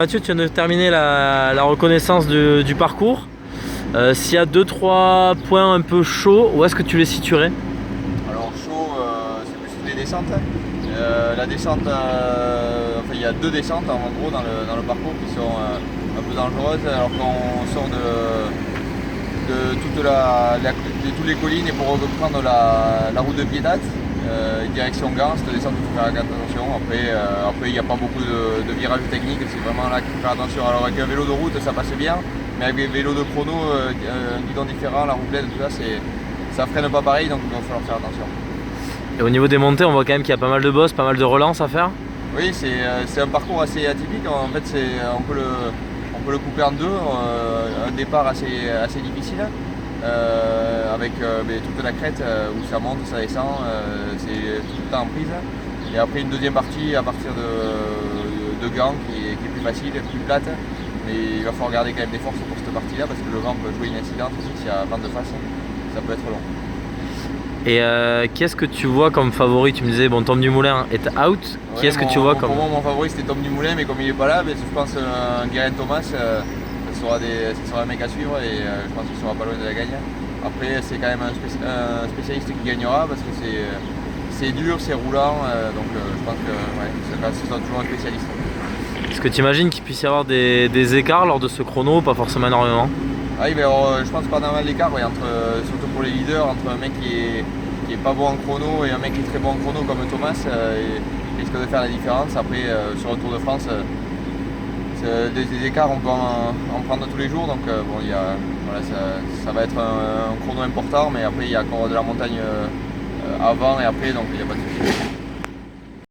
Mathieu, tu viens de terminer la reconnaissance du parcours. S'il y a 2-3 points un peu chauds, où est-ce que tu les situerais? Alors chaud, c'est plus les descentes. La descente, enfin il y a deux descentes en gros dans le parcours qui sont un peu dangereuses. Alors qu'on sort de toutes les collines et pour reprendre la route de Piédate, direction Gand, cette descente il faut faire attention. Après il n'y a pas beaucoup de virages techniques, c'est vraiment là qu'il faut faire attention. Alors avec un vélo de route ça passe bien, mais avec un vélo de chrono, un guidon différent, la roulette, tout ça, ça freine pas pareil, donc il va falloir faire attention. Et au niveau des montées, on voit quand même qu'il y a pas mal de bosses, pas mal de relances à faire. Oui, c'est un parcours assez atypique. En fait, on peut le couper en deux. Un départ assez difficile, avec toute la crête où ça monte, ça descend, c'est tout le temps en prise. Et après une deuxième partie à partir de Gand qui est plus facile, plus plate. Mais il va falloir garder quand même des forces pour cette partie-là parce que le vent peut jouer une incidence aussi. S'il y a vent de face, ça peut être long. Et qu'est-ce que tu vois comme favori? Tu me disais, bon, Tom Dumoulin est out. Ouais, Qui est-ce que tu vois comme... Pour moi, mon favori c'était Tom Dumoulin, mais comme il est pas là, je pense Geraint Thomas, ça sera un mec à suivre et je pense qu'il sera pas loin de la gagne. Après, c'est quand même un spécialiste qui gagnera parce que c'est dur, c'est roulant, donc je pense que ouais, ce sera toujours un spécialiste. Est-ce que tu imagines qu'il puisse y avoir des écarts lors de ce chrono? Pas forcément énormément. Ah, il va y avoir, je pense, pas mal d'écart, ouais, surtout pour les leaders, entre un mec qui est pas bon en chrono et un mec qui est très bon en chrono comme Thomas, il risque de faire la différence. Après, sur le Tour de France, des écarts, on peut en prendre tous les jours, donc bon, voilà, ça va être un chrono important, mais après, il y a encore de la montagne avant et après, donc il n'y a pas de souci.